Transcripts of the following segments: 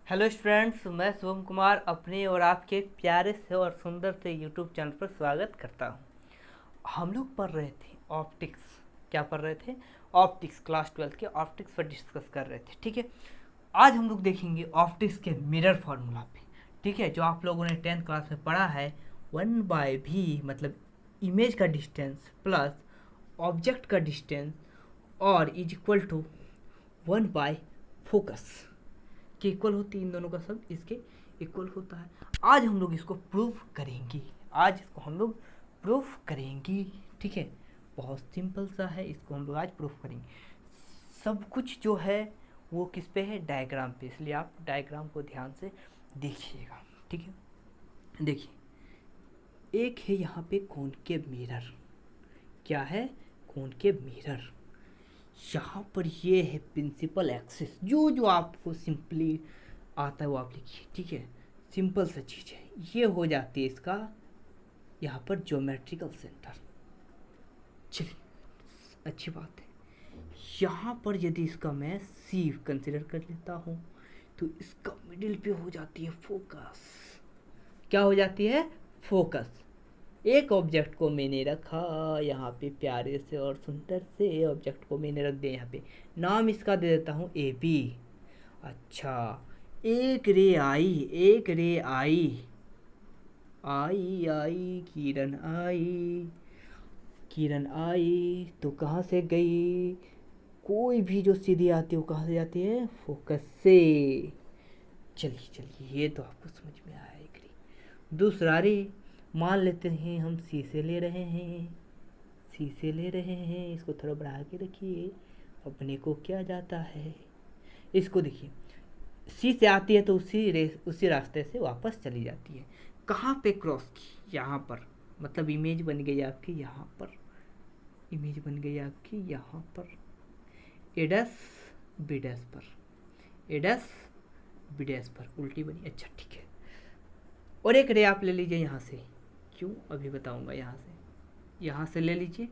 Hello students, मैं शुभम कुमार अपने और आपके प्यारे से और सुंदर से यूट्यूब चैनल पर स्वागत करता हूं। हम लोग पढ़ रहे थे ऑप्टिक्स। क्या पढ़ रहे थे? ऑप्टिक्स। क्लास 12 के ऑप्टिक्स पर डिस्कस कर रहे थे। ठीक है, आज हम लोग देखेंगे ऑप्टिक्स के मिरर फार्मूला पे। ठीक है, जो आप लोगों ने 10th क्लास में पढ़ा है, 1/v मतलब इमेज का डिस्टेंस प्लस ऑब्जेक्ट का डिस्टेंस और इज इक्वल टू 1/फोकस के इक्वल होती है। इन दोनों का सब इसके इक्वल होता है। आज हम लोग इसको प्रूव करेंगे। आज इसको हम लोग प्रूव करेंगे। ठीक है, बहुत सिंपल सा है, इसको हम लोग आज प्रूव करेंगे। सब कुछ जो है वो किस पे है? डायग्राम पे, इसलिए आप डायग्राम को ध्यान से देखिएगा। ठीक है, देखिए, एक है यहाँ पे कॉनकेव मिरर। क्या है? Concave mirror. यहाँ पर ये है प्रिंसिपल एक्सिस। जो जो आपको सिंपली आता है वो आप लिखिए। ठीक है, सिंपल सा चीज़ है। ये हो जाती है इसका यहाँ पर ज्योमेट्रिकल सेंटर। चलिए, अच्छी बात है। यहाँ पर यदि इसका मैं सी कंसिडर कर लेता हूँ तो इसका मिडिल पे हो जाती है फोकस। क्या हो जाती है? फोकस। एक ऑब्जेक्ट को मैंने रखा यहाँ पे, प्यारे से और सुंदर से ऑब्जेक्ट को मैंने रख दिया यहाँ पे। नाम इसका दे देता हूँ ए बी। अच्छा, एक रे आई, एक रे आई, आई आई किरण आई, किरण आई तो कहाँ से गई? कोई भी जो सीधी आती है वो कहाँ से जाती है? फोकस से। चलिए चलिए, ये तो आपको समझ में आया। एक रे। दूसरा रे, मान लेते हैं हम सी से ले रहे हैं, सी से ले रहे हैं। इसको थोड़ा बढ़ा के रखिए, अपने को क्या जाता है। इसको देखिए, सी से आती है तो उसी रास्ते से वापस चली जाती है। कहाँ पे क्रॉस की? यहाँ पर, मतलब इमेज बन गई आपकी यहाँ पर, इमेज बन गई आपकी यहाँ पर, ए डैश बी डैश पर, ए डैश बी डैश पर उल्टी बनी। अच्छा ठीक है, और एक रे आप ले लीजिए यहाँ से। क्यों? अभी बताऊंगा। यहाँ से ले लीजिए,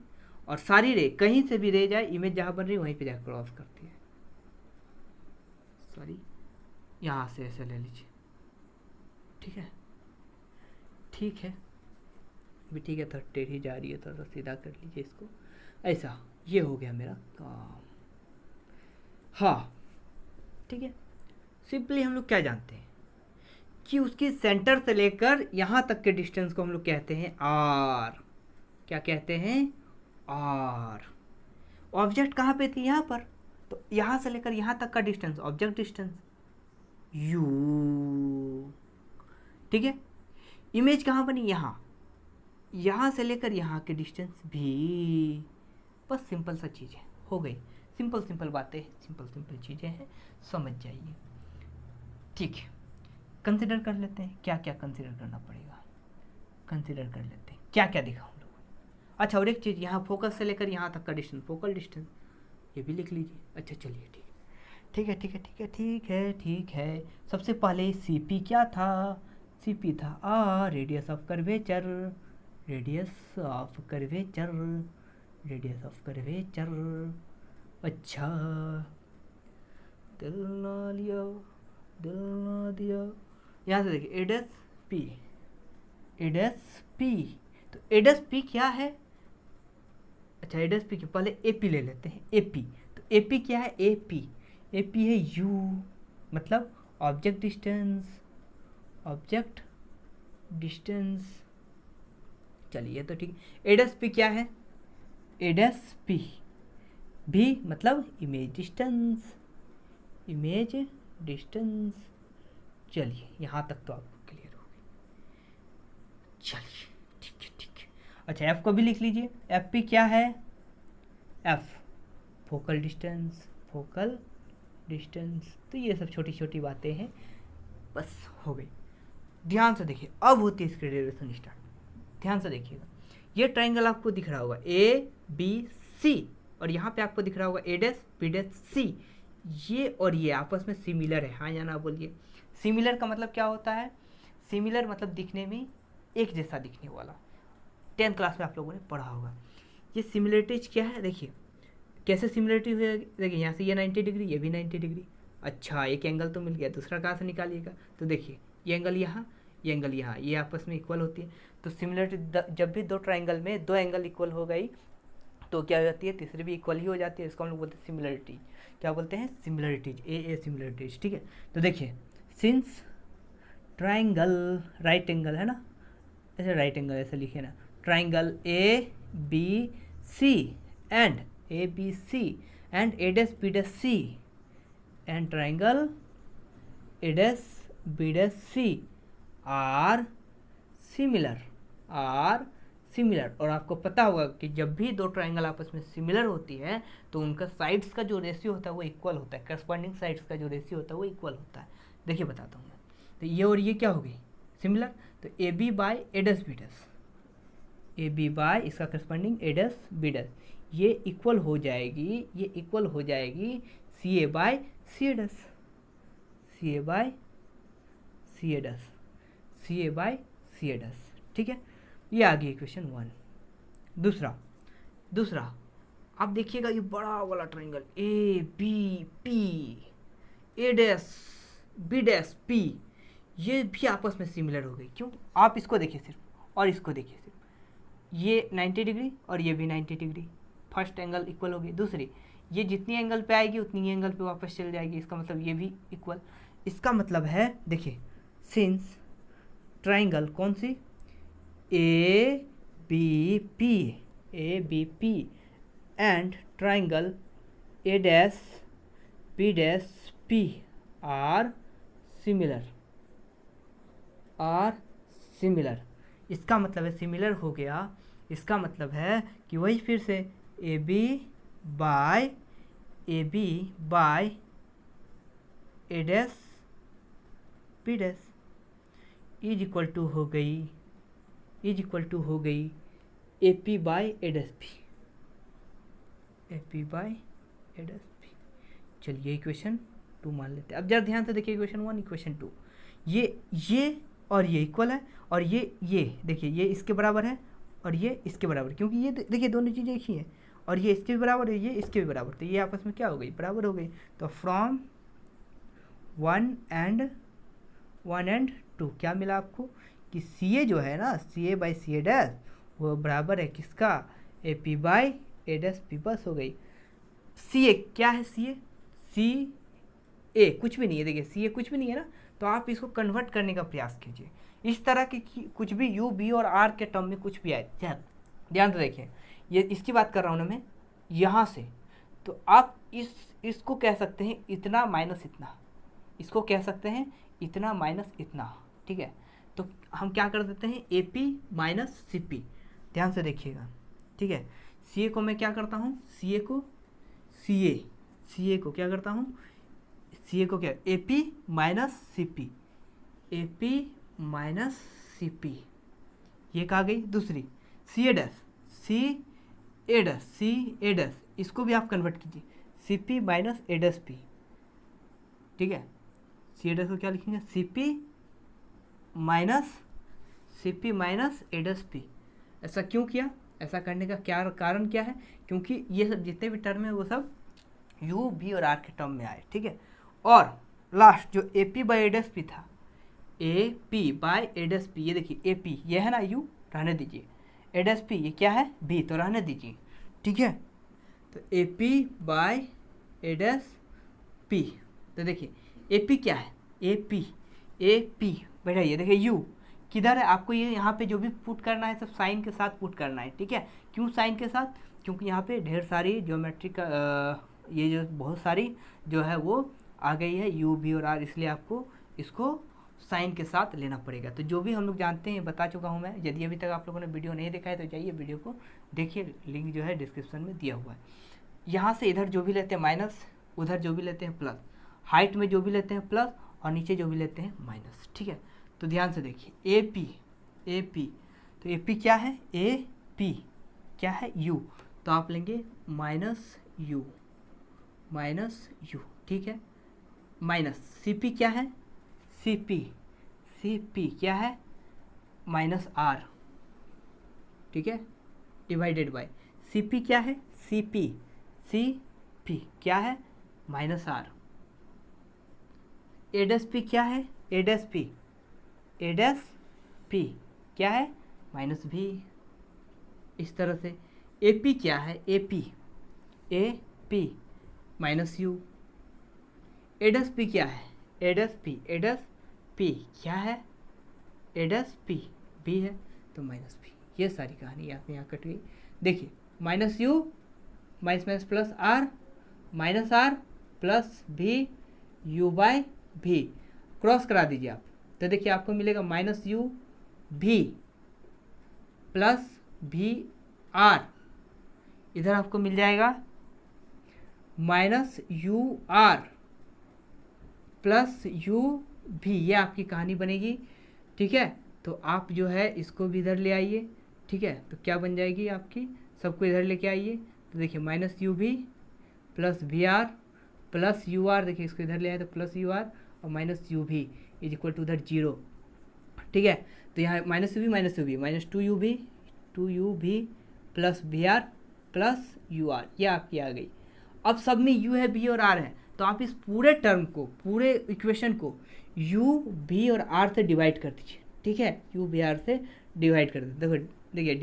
और सारी रे कहीं से भी रे जाए, इमेज जहाँ बन रही है वहीं पे जाकर क्रॉस करती है। सॉरी, यहाँ से ऐसे ले लीजिए। ठीक है, ठीक है भी, ठीक है। थोड़ा टेढ़ी जा रही है, थोड़ा सा सीधा कर लीजिए इसको। ऐसा, ये हो गया मेरा काम। हाँ, ठीक है। सिंपली हम लोग क्या जानते हैं कि उसकी सेंटर से लेकर यहाँ तक के डिस्टेंस को हम लोग कहते हैं आर। क्या कहते हैं? आर। ऑब्जेक्ट कहाँ पे थी? यहाँ पर। तो यहाँ से लेकर यहाँ तक का डिस्टेंस, ऑब्जेक्ट डिस्टेंस, यू। ठीक है, इमेज कहाँ बनी? यहाँ। यहाँ से लेकर यहाँ के डिस्टेंस भी। बस सिंपल सा चीज़ है, हो गई। सिंपल सिंपल बातें, सिंपल सिंपल चीज़ें हैं, समझ जाइए। ठीक है, कंसिडर कर लेते हैं क्या क्या कंसिडर करना पड़ेगा। कंसिडर कर लेते हैं क्या क्या दिखा हम लोग। अच्छा, और एक चीज़, यहाँ फोकस से लेकर यहाँ तक का डिस्टेंस, फोकल डिस्टेंस, ये भी लिख लीजिए। अच्छा चलिए, ठीक है, ठीक है, ठीक है, ठीक है, ठीक है। सबसे पहले सी पी क्या था? सी पी था radius of curvature, radius of curvature, radius of curvature. अच्छा, दिल ना लिया, दिल ना दिया। यहाँ से देखिए, एडस पी, एडस पी। तो एडस पी क्या है? अच्छा, एडस पी के पहले ए पी ले लेते हैं। ए पी, तो ए पी क्या है? ए पी, ए पी है यू, मतलब ऑब्जेक्ट डिस्टेंस, ऑब्जेक्ट डिस्टेंस। चलिए, ये तो ठीक है। एडस पी क्या है? एडस पी भी मतलब इमेज डिस्टेंस, इमेज डिस्टेंस। चलिए, यहाँ तक तो आपको क्लियर हो गई। चलिए, ठीक है, ठीक है। अच्छा, एफ को भी लिख लीजिए। एफ पी क्या है? F focal distance, focal distance. तो ये सब छोटी छोटी बातें हैं, बस हो गई। ध्यान से देखिए, अब होती है इसकी डेरिवेशन स्टार्ट। ध्यान से देखिएगा, ये ट्राइंगल आपको दिख रहा होगा ए बी सी, और यहाँ पे आपको दिख रहा होगा ए डैश बी डैश सी। ये और ये आपस में सिमिलर है, हाँ या ना बोलिए। सिमिलर का मतलब क्या होता है? सिमिलर मतलब दिखने में एक जैसा दिखने वाला। 10th क्लास में आप लोगों ने पढ़ा होगा। ये सिमिलरिटीज क्या है? देखिए कैसे सिमिलरिटी हुई। देखिए यहाँ से ये 90 डिग्री, ये भी 90 डिग्री, अच्छा, एक एंगल तो मिल गया, दूसरा कहाँ से निकालिएगा? तो देखिए ये एंगल यहाँ, ये एंगल यहाँ, ये आपस में इक्वल होती है। तो सिमिलरिटी, जब भी दो ट्राइंगल में दो एंगल इक्वल हो गई तो क्या हो जाती है? तीसरी भी इक्वल ही हो जाती है। इसको हम लोग बोलते हैं सिमिलरिटी। क्या बोलते हैं? सिमिलरिटीज, ए सिमिलरिटीज। ठीक है, तो देखिए सिंस ट्राइंगल, राइट एंगल है ना, ऐसे राइट एंगल ऐसे लिखे ना, triangle A B C and A B C and A dash B dash C and triangle A dash B dash C are similar, are similar. और आपको पता होगा कि जब भी दो ट्राइंगल आपस में सिमिलर होती है तो उनका साइड्स का जो रेशियो होता है वो इक्वल होता है, करस्पॉन्डिंग साइड्स का जो रेशियो होता है वो इक्वल होता है। देखिए बताता हूँ मैं, तो ये और ये क्या हो गई? सिमिलर। तो A B by A dash B dash, A B by इसका corresponding A dash B dash, ये इक्वल हो जाएगी, ये इक्वल हो जाएगी C A by C A dash, C A by C A dash, C A by C A dash. ठीक है, ये आ गई इक्वेशन 1। दूसरा आप देखिएगा, ये बड़ा वाला triangle A B P A dash B dash P, ये भी आपस में सिमिलर हो गई। क्यों? आप इसको देखिए सिर्फ और इसको देखिए सिर्फ, ये 90 डिग्री और ये भी 90 डिग्री, फर्स्ट एंगल इक्वल हो गई। दूसरी, ये जितनी एंगल पे आएगी उतनी ही एंगल पे वापस चल जाएगी, इसका मतलब ये भी इक्वल। इसका मतलब है देखिए, सिंस ट्राइंगल कौन सी? A B P, A B P and triangle A dash B dash P are similar, are similar. इसका मतलब है सिमिलर हो गया, इसका मतलब है कि वही फिर से A B by A dash B dash is equal to हो गई, इज इक्वल टू हो गई A P by A dash B, A P by A dash B. चलिए इक्वेशन 2 मान लेते हैं। अब जरा ध्यान से देखिए इक्वेशन 1 इक्वेशन 2, ये और ये इक्वल है, और ये देखिए ये इसके बराबर है और ये इसके बराबर, क्योंकि ये देखिए दोनों चीज़ें एक ही हैं, और ये इसके भी बराबर है, ये इसके भी बराबर, तो ये आपस में क्या हो गई? बराबर हो गई। तो फ्रॉम 1 एंड 2 क्या मिला आपको? कि सी ए जो है ना, सी A by C A dash वो बराबर है किसका? ए P by A dash P, बस हो गई। सी ए क्या है? सी ए कुछ भी नहीं है, देखिए सी ए कुछ भी नहीं है ना, तो आप इसको कन्वर्ट करने का प्रयास कीजिए। इस तरह की कुछ भी यू बी और आर के टर्म में कुछ भी आए, ध्यान से देखिए, ये इसकी बात कर रहा हूँ ना मैं, यहाँ से, तो आप इसको कह सकते हैं इतना माइनस इतना, इसको कह सकते हैं इतना माइनस इतना। ठीक है, तो हम क्या कर देते हैं? A P minus C P, ध्यान से देखिएगा। ठीक है, सी ए को मैं क्या करता हूँ? सी ए को क्या करता हूँ? सी ए को क्या? A P minus C P, A P minus C P, ये कहा गई। दूसरी सी ए डैश, इसको भी आप कन्वर्ट कीजिए, सी पी माइनस ए डैश पी। ठीक है, सी ए डैश को क्या लिखेंगे? सी पी माइनस ए डैश पी। ऐसा क्यों किया? ऐसा करने का क्या कारण क्या है? क्योंकि ये सब जितने भी टर्म है वो सब यू बी और आर के टर्म में आए। ठीक है, और लास्ट जो A P by A dash P था, A P by A dash P, ये देखिए ए पी ये है ना यू, रहने दीजिए, ए डैश पी ये क्या है? बी, तो रहने दीजिए। ठीक है, तो ए P by A dash P, तो देखिए ए पी क्या है? ए पी बैठाइए, देखिए यू किधर है? आपको ये यहाँ पे जो भी पुट करना है सब साइन के साथ पुट करना है। ठीक है, क्यों साइन के साथ? क्योंकि यहाँ पे ढेर सारी ज्योमेट्रिक ये जो बहुत सारी जो है वो आ गई है यू बी और आर, इसलिए आपको इसको साइन के साथ लेना पड़ेगा। तो जो भी हम लोग जानते हैं बता चुका हूँ मैं। यदि अभी तक आप लोगों ने वीडियो नहीं देखा है तो जाइए वीडियो को देखिए, लिंक जो है डिस्क्रिप्शन में दिया हुआ है। यहाँ से इधर जो भी लेते हैं माइनस, उधर जो भी लेते हैं प्लस, हाइट में जो भी लेते हैं प्लस और नीचे जो भी लेते हैं माइनस। ठीक है, तो ध्यान से देखिए ए पी, तो ए पी क्या है? ए पी क्या है? यू, तो आप लेंगे माइनस यू। ठीक है, माइनस सी पी क्या है? सी पी क्या है? Minus R. ठीक है, डिवाइडेड बाय सी पी क्या है? सी पी क्या है? Minus R. A dash P क्या है, ए डैश पी क्या है, माइनस भी, इस तरह से। ए पी क्या है, ए P minus you. A dash P क्या है, ए डैश पी क्या है, ए डैश पी बी है, तो माइनस बी। ये सारी कहानी यहाँ से यहाँ कट गई। देखिए minus U minus minus plus R plus V U by V, cross करा दीजिए आप, तो देखिए आपको मिलेगा minus U V plus V R, इधर आपको मिल जाएगा minus U R plus U V, ये आपकी कहानी बनेगी। ठीक है, तो आप जो है इसको भी इधर ले आइए। ठीक है, तो क्या बन जाएगी आपकी, सबको इधर लेके आइए, तो देखिए minus U V plus V R plus U R, देखिए इसको इधर ले आए तो प्लस यू आर और minus U V is equal to उधर 0। ठीक है, तो यहाँ minus U V minus two U V plus V R plus U R, ये आपकी आ गई। अब सब में यू है, बी और आर है, तो आप इस पूरे टर्म को, पूरे इक्वेशन को यू बी और आर से डिवाइड कर दीजिए। ठीक है, यू बी आर से डिवाइड कर दीजिए। देखो देखिए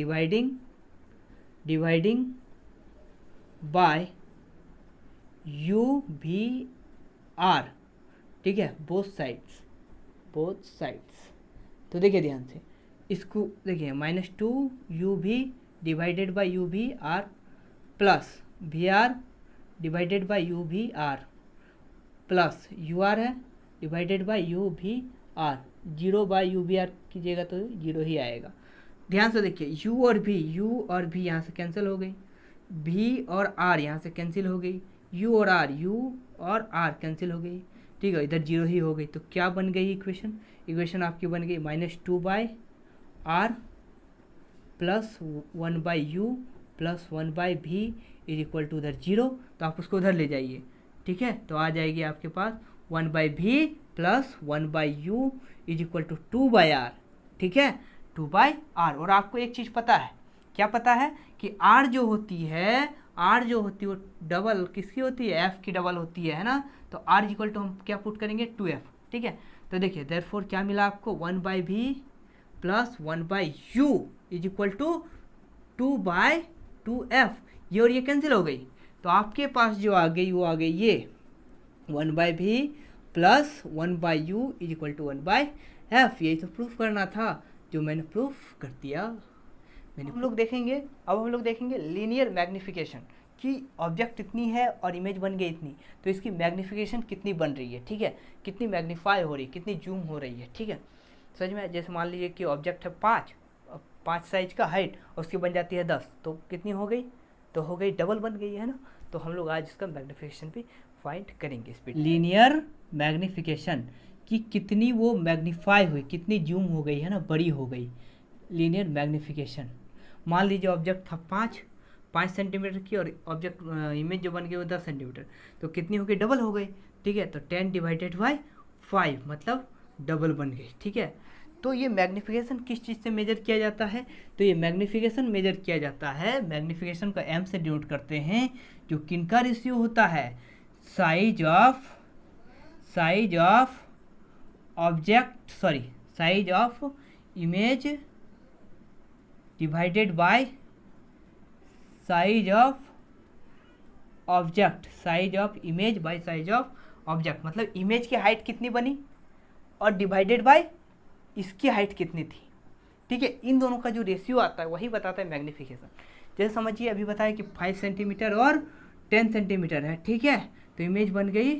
dividing by U V R, ठीक है, बोथ साइड्स। तो देखिए ध्यान से, इसको देखिए minus two U V divided by U V R plus V R divided by U V R plus U R है divided by U V R, 0 by U V R कीजिएगा तो 0 ही आएगा। ध्यान से देखिए यू और भी यहाँ से कैंसिल हो गई, भी और आर यहाँ से कैंसिल हो गई, यू और आर कैंसिल हो गई। ठीक है, इधर 0 ही हो गई, तो क्या बन गई इक्वेशन आपकी बन गई minus 2 by R plus 1 by U plus 1 by V is equal to उधर 0, तो आप उसको उधर ले जाइए। ठीक है, तो आ जाएगी आपके पास 1 by V plus 1 by U is equal to 2 by R. ठीक है, 2 बाई आर। और आपको एक चीज़ पता है, क्या पता है कि आर जो होती है वो डबल किसकी होती है, एफ की डबल होती है ना, तो आर इज इक्वल टू हम क्या पुट करेंगे 2f। ठीक है, तो देखिए देयरफॉर क्या मिला आपको 1 by V plus 1 by U is equal to 2 by 2f, ये और ये कैंसिल हो गई, तो आपके पास जो आ गई वो आ गई ये 1 by V plus 1 by U is equal to 1 by F. यही तो प्रूफ करना था, जो मैंने प्रूफ कर दिया। हम लोग देखेंगे लीनियर मैग्निफिकेशन कि ऑब्जेक्ट इतनी है और इमेज बन गई इतनी, तो इसकी मैग्निफिकेशन कितनी बन रही है। ठीक है, कितनी मैग्नीफाई हो रही है, कितनी जूम हो रही है। ठीक है, समझ में, जैसे मान लीजिए कि ऑब्जेक्ट है 5 साइज का हाइट और उसकी बन जाती है 10, तो कितनी हो गई, तो हो गई डबल बन गई है ना। तो हम लोग आज इसका मैग्निफिकेशन भी फाइंड करेंगे इस पे, लीनियर मैग्निफिकेशन कि कितनी वो मैग्नीफाई हुई, कितनी जूम हो गई है ना, बड़ी हो गई। लीनियर मैग्निफिकेशन, मान लीजिए ऑब्जेक्ट था 5 सेंटीमीटर की और ऑब्जेक्ट इमेज जो बन गई वो 10 सेंटीमीटर, तो कितनी हो गई, डबल हो गई। ठीक है, तो 10 डिवाइडेड बाई 5 मतलब डबल बन गई। ठीक है, तो ये मैग्निफिकेशन किस चीज़ से मेजर किया जाता है, तो ये मैग्निफिकेशन मेजर किया जाता है, मैग्निफिकेशन का एम से डिनोट करते हैं, जो किनका रेशियो होता है, size of image divided by size of object, size of image by size of object, मतलब इमेज की हाइट कितनी बनी और डिवाइडेड बाय इसकी हाइट कितनी थी। ठीक है, इन दोनों का जो रेशियो आता है वही बताता है मैग्निफिकेशन। जैसे समझिए अभी बताया कि 5 सेंटीमीटर और 10 सेंटीमीटर है। ठीक है, तो इमेज बन गई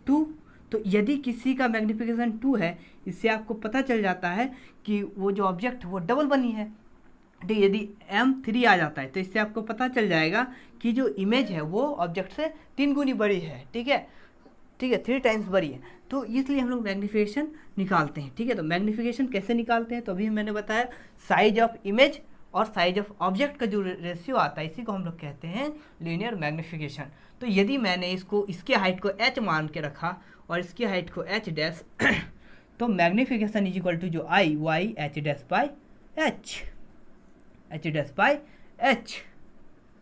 2, तो यदि किसी का मैग्निफिकेशन 2 है, इससे आपको पता चल जाता है कि वो जो ऑब्जेक्ट वो डबल बनी है। ठीक है, यदि M3 आ जाता है तो इससे आपको पता चल जाएगा कि जो इमेज है वो ऑब्जेक्ट से 3 गुनी बड़ी है। ठीक है, 3 टाइम्स बड़ी है, तो इसलिए हम लोग मैग्निफिकेशन निकालते हैं। ठीक है, तो मैग्निफिकेशन कैसे निकालते हैं, तो अभी मैंने बताया साइज ऑफ इमेज और साइज ऑफ ऑब्जेक्ट का जो रेशियो आता है इसी को हम लोग कहते हैं लीनियर मैग्निफिकेशन। तो यदि मैंने इसके हाइट को h मान के रखा और इसकी हाइट को h डैश तो मैग्निफिकेशन इज इक्वल टू जो आई वो आई h डैश बाई h।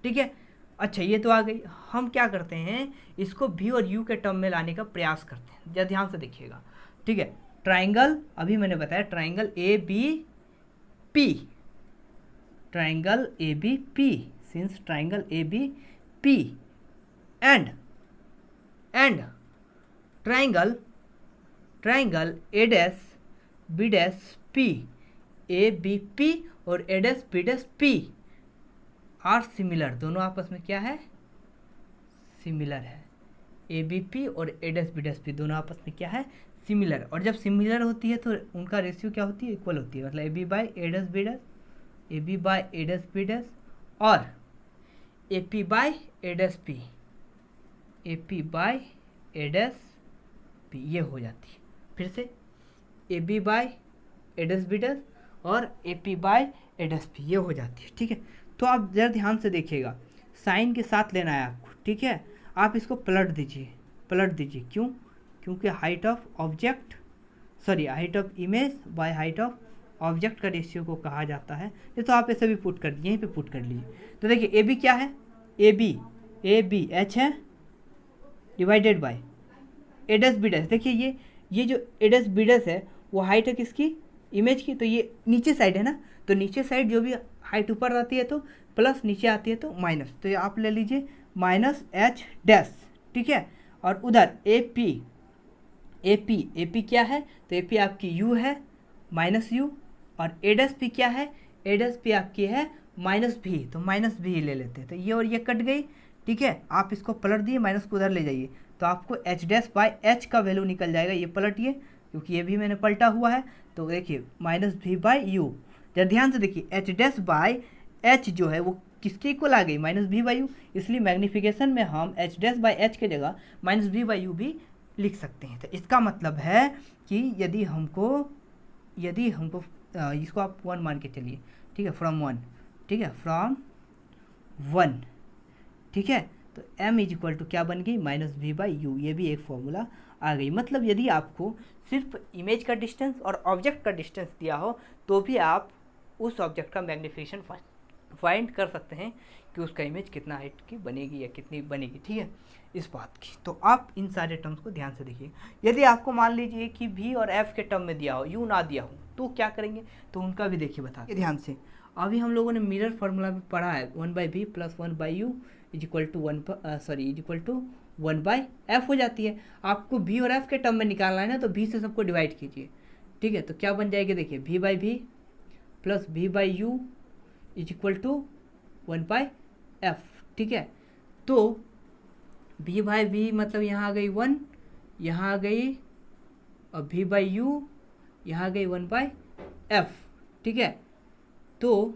ठीक है, अच्छा ये तो आ गई। हम क्या करते हैं, इसको v और u के टर्म में लाने का प्रयास करते हैं। जरा ध्यान से देखिएगा, ठीक है। ट्राइंगल अभी मैंने बताया triangle A B P, triangle A B P, since triangle A B P and triangle A dash B dash P, A B P और A dash B dash P are similar, दोनों आपस में क्या है, similar है। A B P और A dash B dash P दोनों आपस में क्या है, सिमिलर। और जब सिमिलर होती है तो उनका रेशियो क्या होती है, इक्वल होती है। मतलब A B by A dash B dash, A B by A dash B dash और A P by A dash P, A P by A dash P, ये हो जाती है। फिर से A B by A dash B dash और A P by A dash P, ये हो जाती है। ठीक है, तो आप ज़रा ध्यान से देखिएगा, साइन के साथ लेना है आपको। ठीक है, आप इसको पलट दीजिए, पलट दीजिए। क्यों? क्योंकि height of object, sorry height of image by height of object का रेशियो को कहा जाता है। ये तो आप ऐसे भी पुट कर दीजिए, यहीं पे पुट कर लीजिए। तो देखिए ए बी क्या है, ए बी एच है divided by A dash B dash. देखिए ये जो ए डैश बी डैश है वो हाइट है किसकी, इमेज की। तो ये नीचे साइड है ना, तो नीचे साइड जो भी हाइट ऊपर आती है तो प्लस, नीचे आती है तो माइनस। तो ये आप ले लीजिए माइनस एच डैश। ठीक है, और उधर ए पी क्या है, तो ए पी आपकी यू है माइनस यू, और ए डैश पी क्या है, ए डैश पी आपकी है माइनस भी, तो माइनस भी ले लेते हैं। तो ये और ये कट गई। ठीक है, आप इसको पलट दिए, माइनस को उधर ले जाइए तो आपको एच डैश बाय एच का वैल्यू निकल जाएगा। ये पलटिए क्योंकि ये भी मैंने पलटा हुआ है। तो देखिए माइनस भी बाई यू, जरा ध्यान से देखिए, एच डैश बाय एच जो है वो किसके इक्वल आ गई, माइनस भी बाई यू। इसलिए मैग्नीफिकेशन में हम एच डैश बाई एच के जगह माइनस भी बाई यू भी लिख सकते हैं। तो इसका मतलब है कि यदि हमको इसको आप 1 मान के चलिए। ठीक है, फ्रॉम 1, ठीक है, फ्रॉम 1। ठीक है, तो m इज इक्वल टू क्या बन गई, माइनस भी बाई यू। ये भी एक फॉर्मूला आ गई। मतलब यदि आपको सिर्फ इमेज का डिस्टेंस और ऑब्जेक्ट का डिस्टेंस दिया हो तो भी आप उस ऑब्जेक्ट का मैग्नीफिकेशन फाइंड कर सकते हैं कि उसका इमेज कितना हाइट की बनेगी या कितनी बनेगी। ठीक है, इस बात की। तो आप इन सारे टर्म्स को ध्यान से देखिए। यदि आपको मान लीजिए कि v और f के टर्म में दिया हो, u ना दिया हो, तो क्या करेंगे, तो उनका भी देखिए बता ध्यान से। अभी हम लोगों ने मिरर फार्मूला में पढ़ा है 1/v plus 1/u is equal to 1/f हो जाती है। आपको v और f के टर्म में निकालना है ना, तो v से सबको डिवाइड कीजिए। ठीक है, तो क्या बन जाएगी, देखिए v/v plus v/u is equal to 1/f। ठीक है, तो v/v मतलब यहाँ आ गई 1, यहाँ आ गई, और v/u यहाँ आ गई 1/f। ठीक है, तो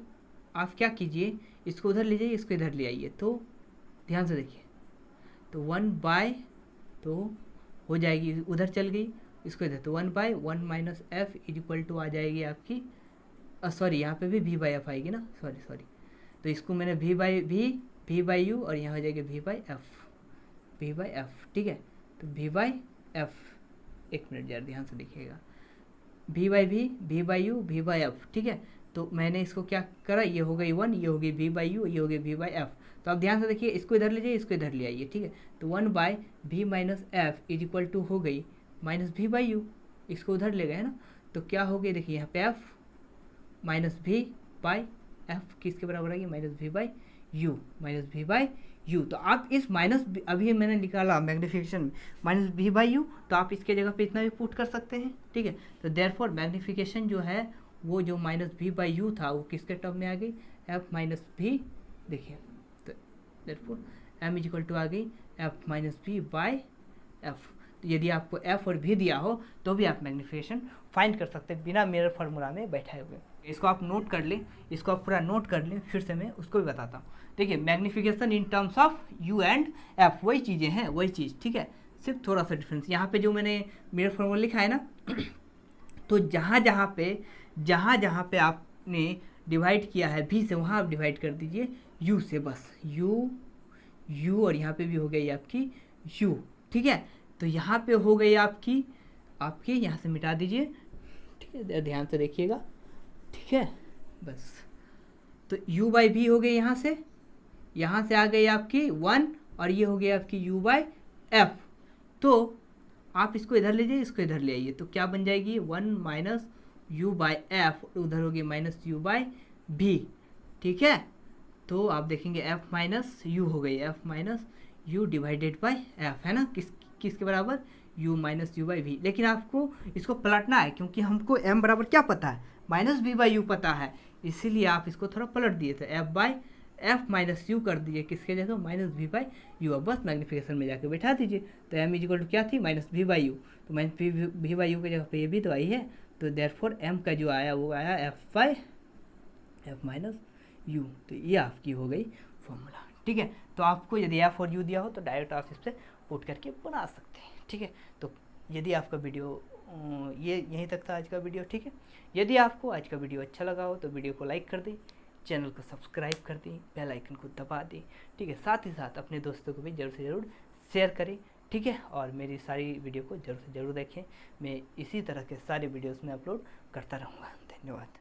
आप क्या कीजिए, इसको उधर ले जाइए, इसको इधर ले आइए। तो ध्यान से देखिए, तो 1/, तो हो जाएगी, उधर चल गई, इसको इधर, तो 1/1 minus F is equal to आ जाएगी आपकी, सॉरी यहाँ पे भी v/f आएगी ना, सॉरी। तो इसको मैंने v/u और यहाँ हो जाएगी v/f। ठीक है, तो v/f, एक मिनट जरा ध्यान से देखिएगा, v/v, v/u, v/f। ठीक है, तो मैंने इसको क्या करा, ये हो गई 1, ये हो गई v/u, ये हो गई v/f। तो आप ध्यान से देखिए, इसको इधर ले जाइए, इसको इधर ले आइए। ठीक है, तो 1/v minus F is equal to हो गई माइनस v/u, इसको उधर ले गए ना, तो क्या हो गई, देखिए यहाँ पे f माइनस v/f किसके बराबर आएगी, माइनस v/u। तो आप इस माइनस, अभी मैंने निकाला मैग्नीफिकेशन माइनस v/u, तो आप इसके जगह पे इतना भी पुट कर सकते हैं। ठीक है, तो देयरफॉर मैग्नीफिकेशन जो है वो जो माइनस v/u था वो किसके टर्म में आ गई, f माइनस v। देखिए, तो therefore m is equal to आ गई f माइनस v/f। तो यदि आपको f और v दिया हो तो भी आप मैग्नीफिकेशन फाइंड कर सकते हैं बिना मिरर फार्मूला में बैठाए हुए। इसको आप नोट कर लें, इसको आप पूरा नोट कर लें, फिर से मैं उसको भी बताता हूँ। देखिए, magnification in terms of u and f, वही चीज़ें हैं, वही चीज़। ठीक है, सिर्फ थोड़ा सा डिफरेंस। यहाँ पे जो मैंने मिरर फार्मूला लिखा है ना, तो जहाँ जहाँ पे आपने डिवाइड किया है v से, वहाँ आप डिवाइड कर दीजिए u से, बस u और यहाँ पे भी हो गई आपकी u। ठीक है, तो यहाँ पे हो गई आपकी यहाँ से मिटा दीजिए। ठीक है, ध्यान से देखिएगा। ठीक है, बस, तो u/v हो गई, यहाँ से आ गई आपकी 1, और ये हो गई आपकी u/f। तो आप इसको इधर ले जाइए, इसको इधर ले आइए, तो क्या बन जाएगी 1 माइनस यू बाई एफ, उधर होगी माइनस यू बाई भी, ठीक है। तो आप देखेंगे एफ माइनस यू हो गई, F minus U divided by F, है ना, किसके बराबर, U minus U by V. लेकिन आपको इसको पलटना है क्योंकि हमको एम बराबर क्या पता है, माइनस बी बाई यू पता है, इसीलिए आप इसको थोड़ा पलट दिए थे, F by F minus you कर दिए, किसके जगह माइनस बी बाई यू। अब बस मैग्नीफिकेशन में जाके बैठा दीजिए, तो एम इज इक्वल टू क्या थी, माइनस बी बाई यू, तो माइनस बी बाई यू की जगह पे ये भी तो आई है, तो देयरफॉर एम का जो आया वो आया F by F minus you, तो ये आपकी हो गई फॉर्मूला, ठीक है। तो आपको यदि एफ और यू दिया हो तो डायरेक्ट आप इससे पुट करके बना सकते हैं, ठीक है। तो यदि आपका वीडियो ये यहीं तक था आज का वीडियो, ठीक है। यदि आपको आज का वीडियो अच्छा लगा हो तो वीडियो को लाइक कर दें, चैनल को सब्सक्राइब कर दें, बेल आइकन को दबा दें, ठीक है। साथ ही साथ अपने दोस्तों को भी ज़रूर से ज़रूर शेयर करें, ठीक है। और मेरी सारी वीडियो को ज़रूर से ज़रूर देखें, मैं इसी तरह के सारे वीडियोस में अपलोड करता रहूँगा। धन्यवाद।